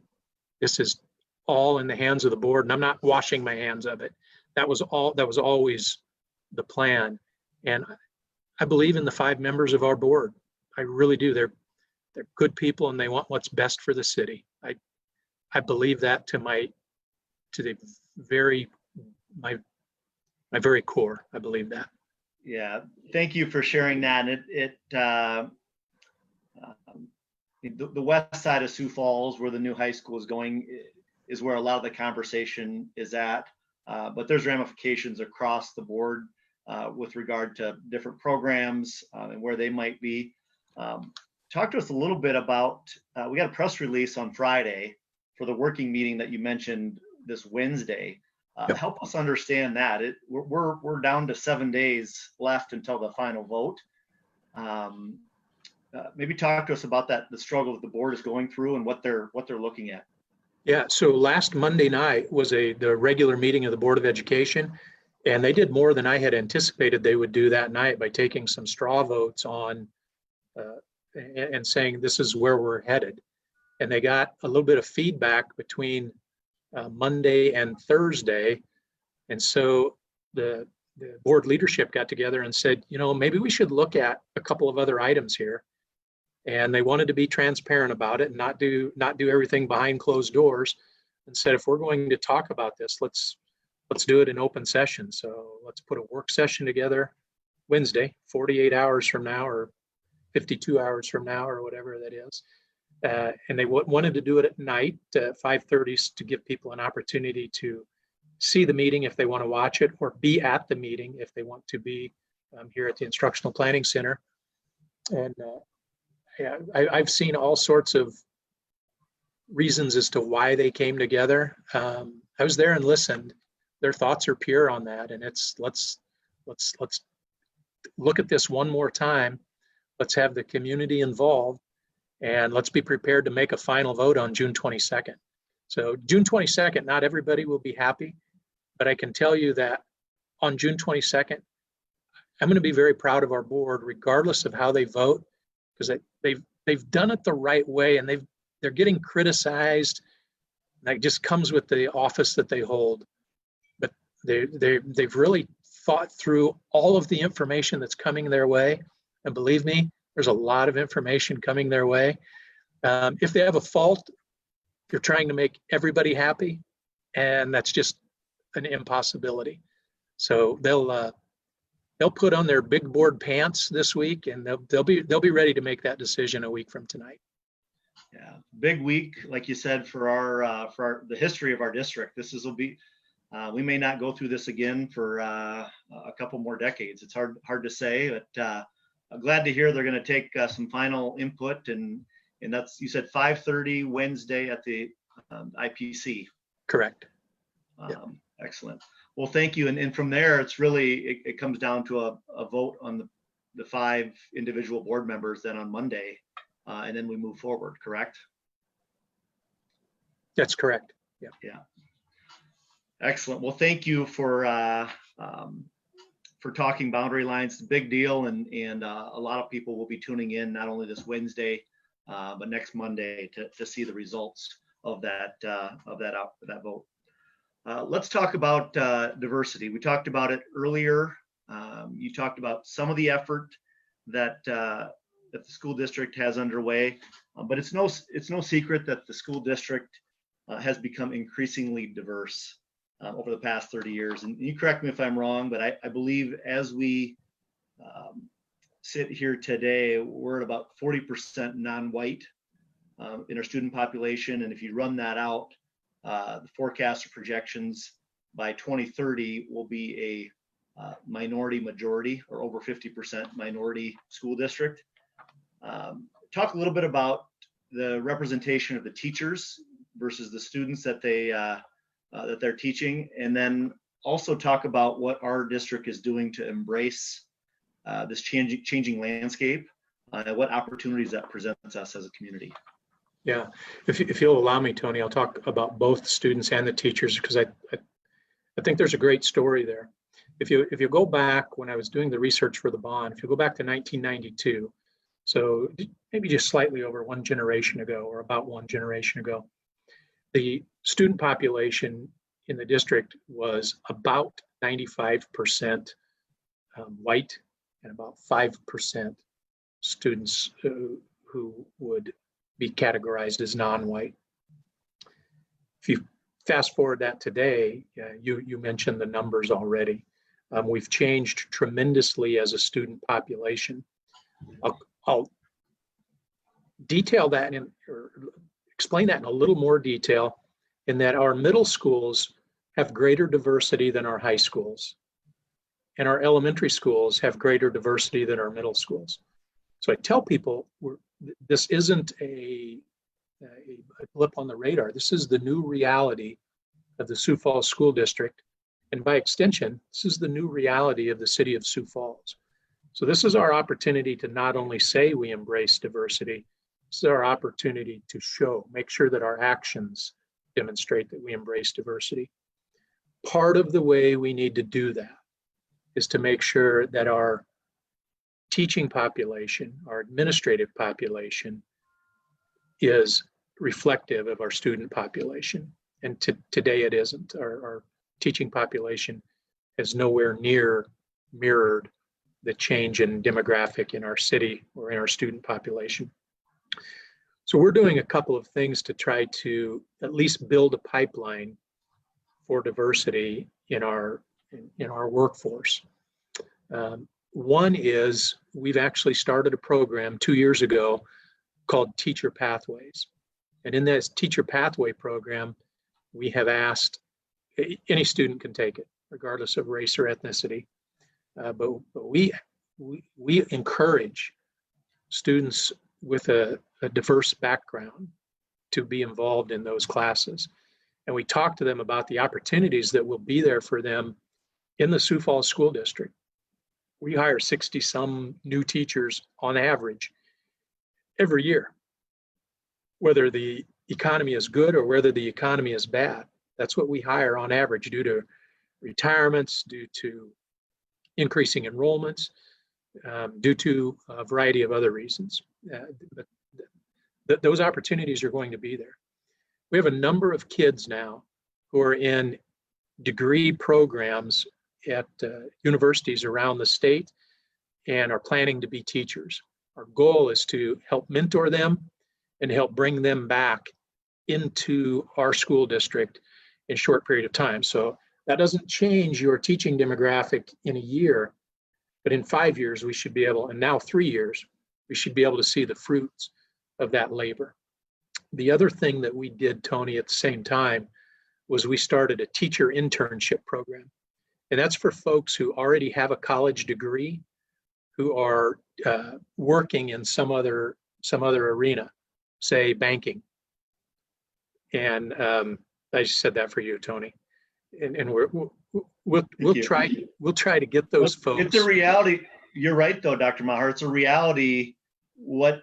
This is all in the hands of the board, and I'm not washing my hands of it. That was always the plan. And I believe in the 5 members of our board. I really do. They're good people, and they want what's best for the city. I believe that to my very core. I believe that. Yeah, thank you for sharing that. The west side of Sioux Falls, where the new high school is going, is where a lot of the conversation is at. But there's ramifications across the board with regard to different programs and where they might be. Talk to us a little bit about, we got a press release on Friday for the working meeting that you mentioned this Wednesday. Yep. Help us understand that. We're down to 7 days left until the final vote. Maybe talk to us about that, the struggle that the board is going through and what they're looking at. Yeah, so last Monday night was the regular meeting of the Board of Education, and they did more than I had anticipated they would do that night by taking some straw votes on and saying this is where we're headed. And they got a little bit of feedback between Monday and Thursday. And so the board leadership got together and said, maybe we should look at a couple of other items here. And they wanted to be transparent about it and not do everything behind closed doors, and said, if we're going to talk about this, let's do it in open session. So let's put a work session together Wednesday, 48 hours from now, or 52 hours from now, or whatever that is. And they wanted to do it at night, 5:30, to give people an opportunity to see the meeting if they want to watch it, or be at the meeting if they want to be here at the Instructional Planning Center. And yeah, I've seen all sorts of reasons as to why they came together. I was there and listened. Their thoughts are pure on that, and it's let's look at this one more time. Let's have the community involved, and let's be prepared to make a final vote on June 22nd. So June 22nd, not everybody will be happy, but I can tell you that on June 22nd, I'm going to be very proud of our board, regardless of how they vote, because they've done it the right way, and they're getting criticized. That just comes with the office that they hold. But they've really thought through all of the information that's coming their way, and believe me, there's a lot of information coming their way. If they have a fault, you're trying to make everybody happy, and that's just an impossibility. So they'll put on their big board pants this week, and they'll be ready to make that decision a week from tonight. Yeah, big week, like you said, for the history of our district. Will be. We may not go through this again for a couple more decades. It's hard to say, but I'm glad to hear they're going to take some final input, and that's, you said 5:30 Wednesday at the IPC. Correct. Excellent. Well, thank you. And from there, it's really, it comes down to a vote on the 5 individual board members then on Monday, and then we move forward, correct? That's correct. Yeah. Yeah. Excellent. Well, thank you for talking boundary lines. It's a big deal, and a lot of people will be tuning in not only this Wednesday, but next Monday to see the results of that vote. Let's talk about diversity. We talked about it earlier. You talked about some of the effort that the school district has underway, but it's no secret that the school district has become increasingly diverse over the past 30 years. And you correct me if I'm wrong, but I believe as we sit here today, we're at about 40% non-white in our student population. And if you run that out, the forecast or projections by 2030 will be a minority majority, or over 50% minority school district. Talk a little bit about the representation of the teachers versus the students that they're teaching, and then also talk about what our district is doing to embrace this changing landscape, and what opportunities that presents us as a community. Yeah, if you'll allow me, Tony, I'll talk about both the students and the teachers, because I think there's a great story there. If you go back, when I was doing the research for the bond, if you go back to 1992, so maybe just slightly over one generation ago, or about one generation ago, the student population in the district was about 95% white, and about 5% students who would be categorized as non-white. If you fast forward that today, you mentioned the numbers already. We've changed tremendously as a student population. I'll detail that or explain that in a little more detail, in that our middle schools have greater diversity than our high schools, and our elementary schools have greater diversity than our middle schools. So I tell people, this isn't a blip on the radar. This is the new reality of the Sioux Falls School District, and by extension, this is the new reality of the city of Sioux Falls. So this is our opportunity to not only say we embrace diversity, this is our opportunity to make sure that our actions demonstrate that we embrace diversity. Part of the way we need to do that is to make sure that our teaching population, our administrative population, is reflective of our student population. And today it isn't. Our teaching population has nowhere near mirrored the change in demographic in our city or in our student population. So we're doing a couple of things to try to at least build a pipeline for diversity in our workforce. One is, we've actually started a program 2 years ago called Teacher Pathways. And in this Teacher Pathway program, we have asked Any student can take it, regardless of race or ethnicity. But we encourage students with a diverse background to be involved in those classes. And we talk to them about the opportunities that will be there for them in the Sioux Falls School District. We hire 60 some new teachers on average every year, whether the economy is good or whether the economy is bad. That's what we hire on average due to retirements, due to increasing enrollments, due to a variety of other reasons. But those opportunities are going to be there. We have a number of kids now who are in degree programs at universities around the state and are planning to be teachers. Our goal is to help mentor them and help bring them back into our school district in a short period of time. So that doesn't change your teaching demographic in a year, but in 5 years, we should be able, and now 3 years, we should be able to see the fruits of that labor. The other thing that we did, Tony, at the same time, was we started a teacher internship program. And that's for folks who already have a college degree, who are working in some other arena, say banking. And I just said that for you, Tony. And we'll try to get those folks. It's a reality. You're right, though, Dr. Maher. It's a reality. What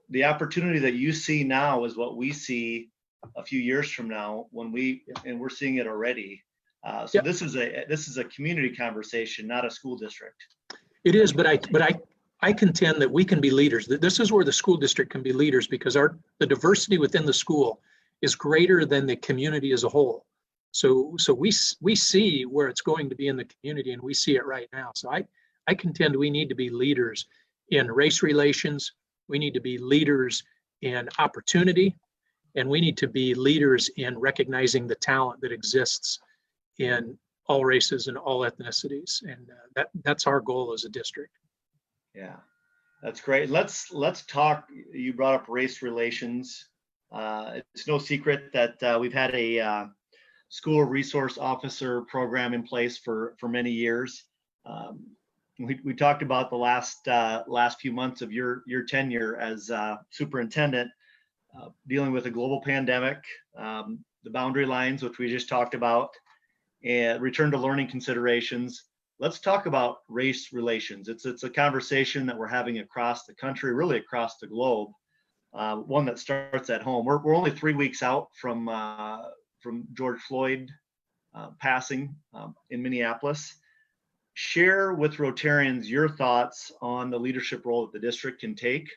the opportunity that you see now is what we see a few years from now and we're seeing it already. So this is a community conversation, not a school district. It is, but I contend that we can be leaders. This is where the school district can be leaders, because the diversity within the school is greater than the community as a whole. So we see where it's going to be in the community, and we see it right now. So I contend we need to be leaders in race relations. We need to be leaders in opportunity, and we need to be leaders in recognizing the talent that exists in all races and all ethnicities. And that's our goal as a district. Yeah, that's great. Let's talk. You brought up race relations. It's no secret that we've had a school resource officer program in place for many years. We talked about the last few months of your tenure as superintendent, dealing with a global pandemic, the boundary lines, which we just talked about, and return to learning considerations. Let's talk about race relations. It's a conversation that we're having across the country, really across the globe. One that starts at home. We're only 3 weeks out from George Floyd passing in Minneapolis. Share with Rotarians your thoughts on the leadership role that the district can take,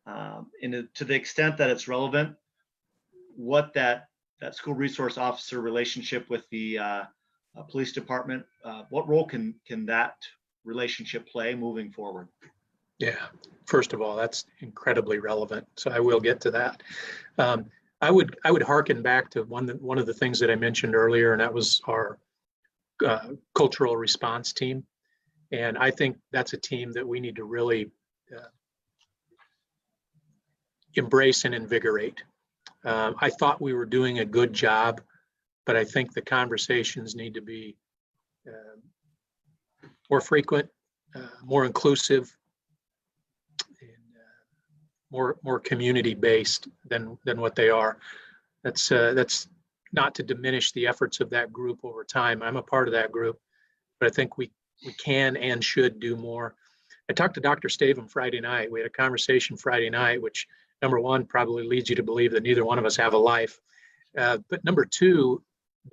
and to the extent that it's relevant, what that school resource officer relationship with the police department, what role can that relationship play moving forward? Yeah, first of all, that's incredibly relevant. So I will get to that. I would hearken back to one of the things that I mentioned earlier, and that was our cultural response team. And I think that's a team that we need to really embrace and invigorate. I thought we were doing a good job, but I think the conversations need to be more frequent, more inclusive, and more community-based than what they are. That's not to diminish the efforts of that group over time. I'm a part of that group, but I think we can and should do more. I talked to Dr. Stavum Friday night. We had a conversation Friday night, which number one probably leads you to believe that neither one of us have a life. But number two,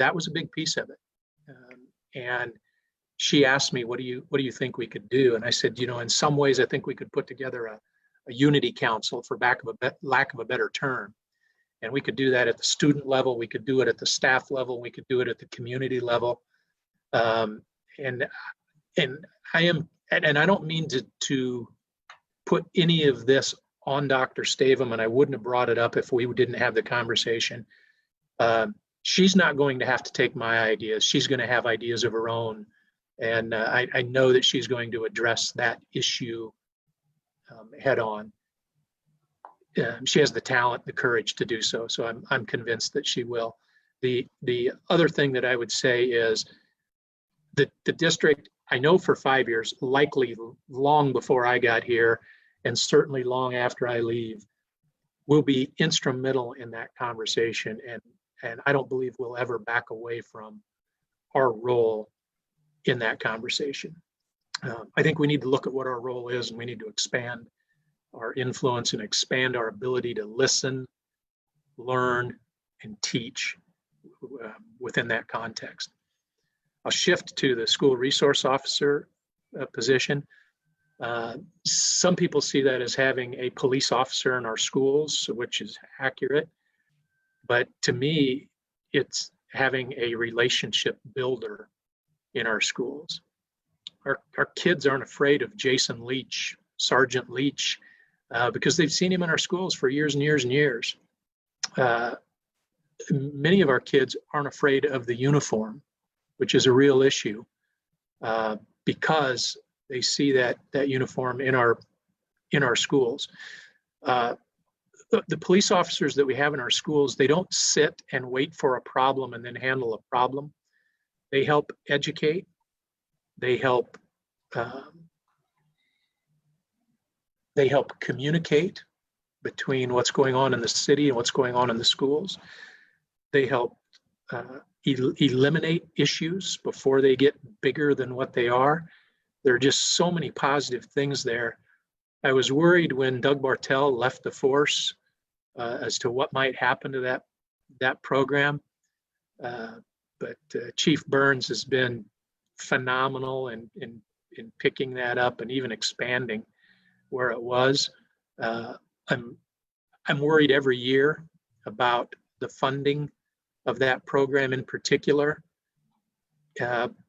that was a big piece of it. And she asked me, what do you think we could do? And I said, in some ways, I think we could put together a unity council, for lack of a better term. And we could do that at the student level. We could do it at the staff level. We could do it at the community level. And I don't mean to put any of this on Dr. Stavum, and I wouldn't have brought it up if we didn't have the conversation. She's not going to have to take my ideas. She's going to have ideas of her own. And I know that she's going to address that issue head on. She has the talent, the courage to do so. So I'm convinced that she will. The other thing that I would say is that the district, I know for 5 years, likely long before I got here, and certainly long after I leave, will be instrumental in that conversation. And I don't believe we'll ever back away from our role in that conversation. I think we need to look at what our role is, and we need to expand our influence and expand our ability to listen, learn, and teach within that context. I'll shift to the school resource officer position. Some people see that as having a police officer in our schools, which is accurate. But to me, it's having a relationship builder in our schools. Our kids aren't afraid of Jason Leach, Sergeant Leach, because they've seen him in our schools for years and years and years. Many of our kids aren't afraid of the uniform, which is a real issue, because they see that uniform in our schools. The police officers that we have in our schools, they don't sit and wait for a problem and then handle a problem. They help educate. They help communicate between what's going on in the city and what's going on in the schools. They help eliminate issues before they get bigger than what they are. There are just so many positive things there. I was worried when Doug Bartell left the force as to what might happen to that program. But Chief Burns has been phenomenal in picking that up and even expanding where it was. I'm worried every year about the funding of that program in particular,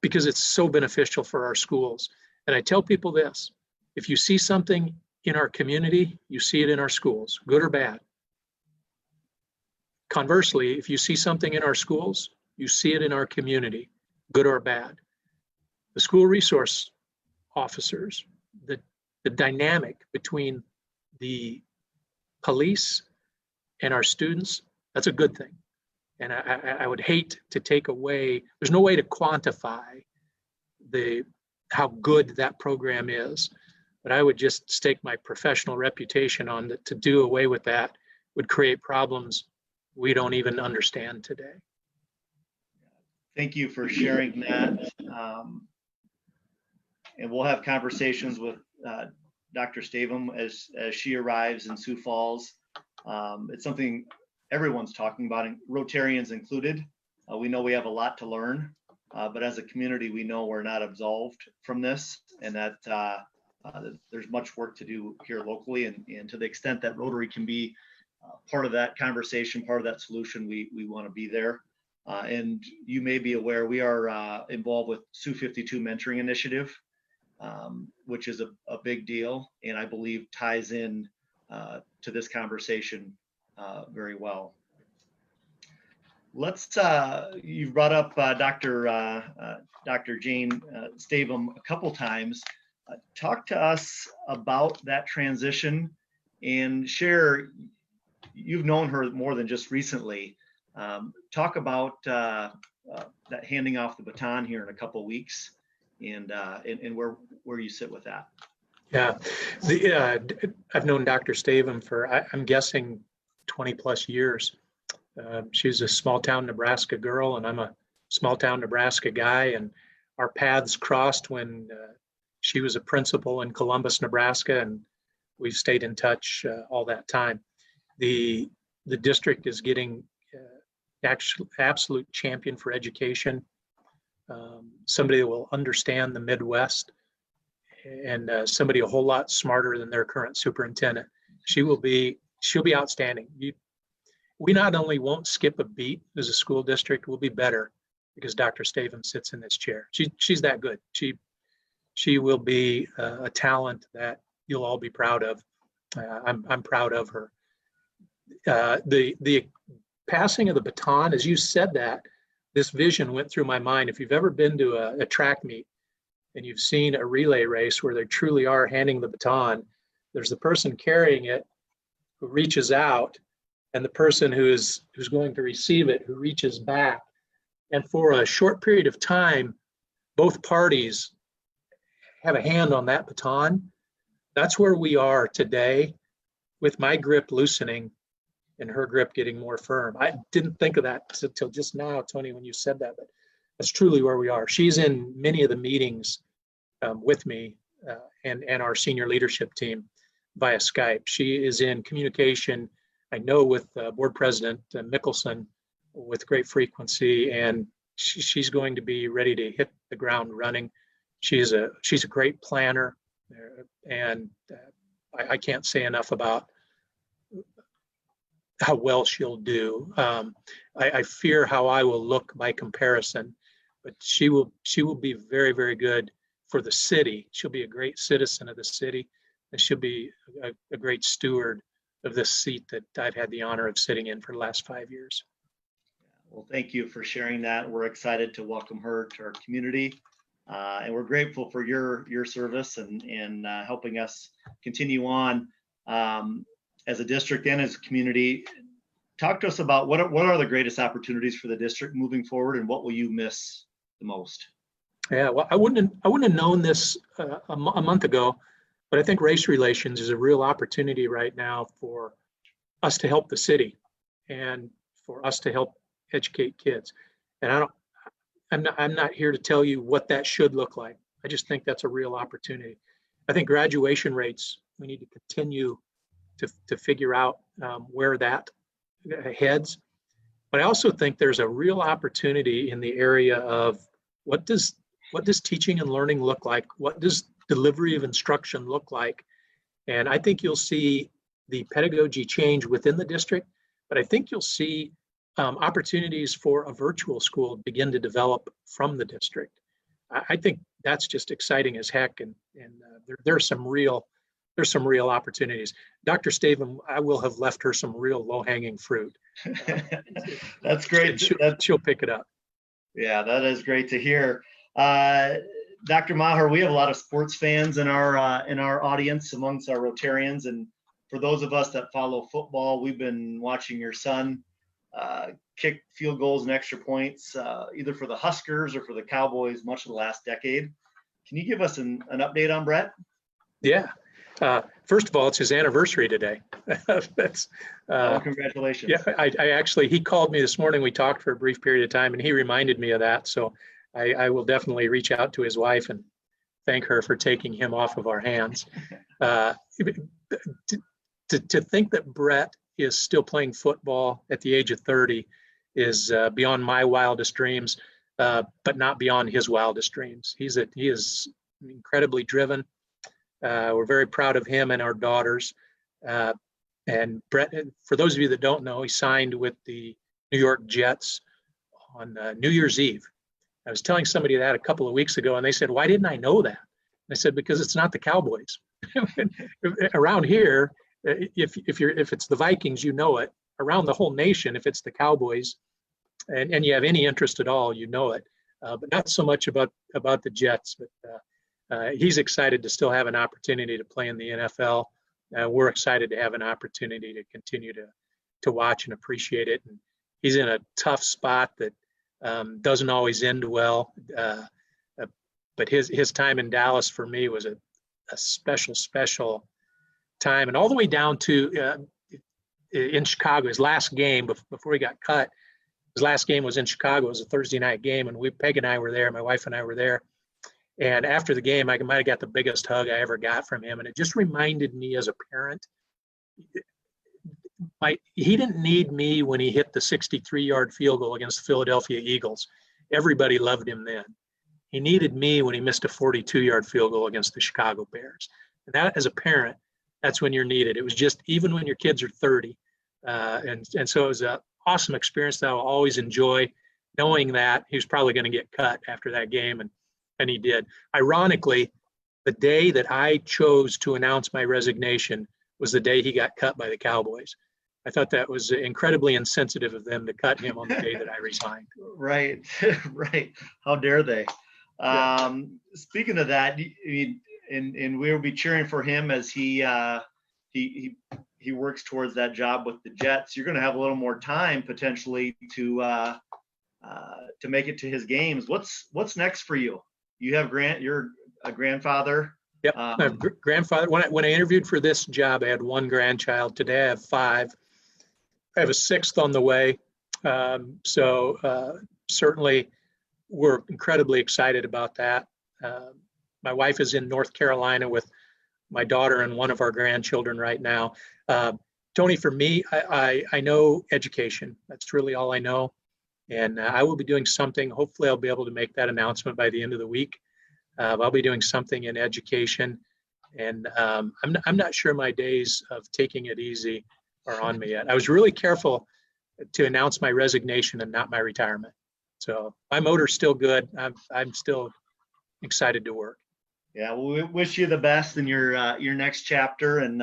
because it's so beneficial for our schools. And I tell people this: if you see something in our community, you see it in our schools, good or bad. Conversely, if you see something in our schools, you see it in our community, good or bad. The school resource officers, the dynamic between the police and our students, that's a good thing. And I would hate to take away, there's no way to quantify how good that program is, but I would just stake my professional reputation on that. To do away with that would create problems we don't even understand today. Thank you for sharing that. And we'll have conversations with Dr. Stavum as she arrives in Sioux Falls. It's something everyone's talking about, Rotarians included. We know we have a lot to learn, but as a community, we know we're not absolved from this, and that there's much work to do here locally. And to the extent that Rotary can be part of that conversation, part of that solution, we want to be there. And you may be aware, we are involved with Sioux 52 Mentoring Initiative, which is a big deal, and I believe ties in to this conversation very well. Let's, you've brought up Dr. Jane Stavum a couple times. Talk to us about that transition and share, you've known her more than just recently. Talk about that handing off the baton here in a couple weeks, and where you sit with that. Yeah, I've known Dr. Stavum for, I'm guessing, 20 plus years. She's a small town Nebraska girl, and I'm a small town Nebraska guy, and our paths crossed when she was a principal in Columbus, Nebraska, and we've stayed in touch all that time. The district is getting absolute champion for education, somebody that will understand the Midwest, and somebody a whole lot smarter than their current superintendent. She'll be outstanding. We not only won't skip a beat as a school district, we'll be better because Dr. Stavum sits in this chair. She's that good. She will be a talent that you'll all be proud of. I'm proud of her. The passing of the baton, as you said that, this vision went through my mind. If you've ever been to a track meet and you've seen a relay race where they truly are handing the baton, there's the person carrying it who reaches out, and the person who's going to receive it, who reaches back. And for a short period of time, both parties have a hand on that baton. That's where we are today, with my grip loosening and her grip getting more firm. I didn't think of that until just now, Tony, when you said that, but that's truly where we are. She's in many of the meetings with me and our senior leadership team via Skype. She is in communication, I know, with Board President Mickelson with great frequency, and she's going to be ready to hit the ground running. She's a great planner, and I can't say enough about how well she'll do. I fear how I will look by comparison, but she will be very, very good for the city. She'll be a great citizen of the city, and she'll be a great steward of this seat that I've had the honor of sitting in for the last 5 years. Well, thank you for sharing that. We're excited to welcome her to our community. And we're grateful for your service and helping us continue on as a district and as a community. Talk to us about what are the greatest opportunities for the district moving forward, and what will you miss the most? Yeah, well, I wouldn't have known this a month ago, but I think race relations is a real opportunity right now for us to help the city and for us to help educate kids. And I'm not here to tell you what that should look like. I just think that's a real opportunity. I think graduation rates, we need to continue to figure out where that heads. But I also think there's a real opportunity in the area of what does teaching and learning look like? What does delivery of instruction look like? And I think you'll see the pedagogy change within the district, but I think you'll see opportunities for a virtual school begin to develop from the district. I think that's just exciting as heck, and there's some real opportunities. Dr. Staven, I will have left her some real low-hanging fruit. That's great. She'll pick it up. Yeah, that is great to hear. Dr. Maher, we have a lot of sports fans in our audience amongst our Rotarians, and for those of us that follow football, we've been watching your son kick field goals and extra points, either for the Huskers or for the Cowboys, much of the last decade. Can you give us an update on Brett? Yeah. First of all, it's his anniversary today. That's congratulations. Yeah, I actually, he called me this morning. We talked for a brief period of time, and he reminded me of that. So I will definitely reach out to his wife and thank her for taking him off of our hands. To think that Brett is still playing football at the age of 30 is beyond my wildest dreams, but not beyond his wildest dreams. He is incredibly driven. We're very proud of him and our daughters. And Brett, for those of you that don't know, he signed with the New York Jets on New Year's Eve. I was telling somebody that a couple of weeks ago, and they said, "Why didn't I know that?" I said, "Because it's not the Cowboys." Around here, if it's the Vikings, you know it. Around the whole nation, if it's the Cowboys, and you have any interest at all, you know it. But not so much about the Jets. But he's excited to still have an opportunity to play in the NFL. We're excited to have an opportunity to continue to watch and appreciate it. And he's in a tough spot that doesn't always end well. But his time in Dallas for me was a special time. And all the way down to in Chicago, his last game before he got cut, his last game was in Chicago. It was a Thursday night game, and Peg and I were there. My wife and I were there. And after the game, I might have got the biggest hug I ever got from him. And it just reminded me as a parent, he didn't need me when he hit the 63-yard field goal against the Philadelphia Eagles. Everybody loved him then. He needed me when he missed a 42-yard field goal against the Chicago Bears. And that, as a parent, that's when you're needed. It was just, even when your kids are 30. And so it was an awesome experience that I'll always enjoy, knowing that he was probably going to get cut after that game. And he did. Ironically, the day that I chose to announce my resignation was the day he got cut by the Cowboys. I thought that was incredibly insensitive of them to cut him on the day that I resigned. Right, right. How dare they? Speaking of that, and we'll be cheering for him as he he works towards that job with the Jets, you're going to have a little more time potentially to make it to his games. What's next for you? You have you're a grandfather. Yep, I have grandfather. When I interviewed for this job, I had one grandchild. Today I have 5. I have a 6th on the way. Certainly we're incredibly excited about that. My wife is in North Carolina with my daughter and one of our grandchildren right now. Tony, for me, I know education. That's really all I know. And I will be doing something. Hopefully I'll be able to make that announcement by the end of the week. I'll be doing something in education. And I'm not sure my days of taking it easy are on me yet. I was really careful to announce my resignation and not my retirement. So my motor's still good. I'm still excited to work. Yeah, well, we wish you the best in your next chapter, and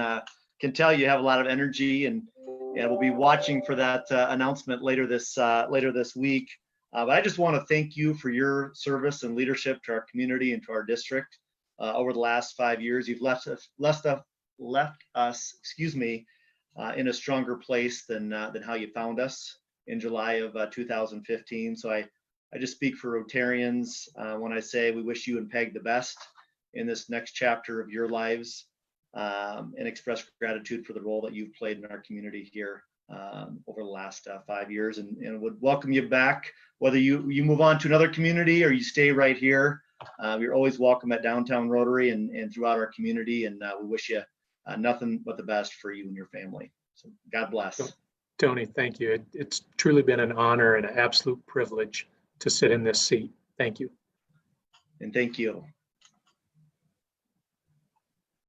can tell you have a lot of energy, and we'll be watching for that announcement later this week. But I just want to thank you for your service and leadership to our community and to our district over the last 5 years. You've left us, in a stronger place than how you found us in July of 2015. So I just speak for Rotarians when I say we wish you and Peg the best in this next chapter of your lives, and express gratitude for the role that you've played in our community here over the last 5 years, and would welcome you back, whether you move on to another community or you stay right here. You're always welcome at Downtown Rotary and throughout our community, and we wish you nothing but the best for you and your family. So God bless. Tony, thank you. It's truly been an honor and an absolute privilege to sit in this seat. Thank you. And thank you.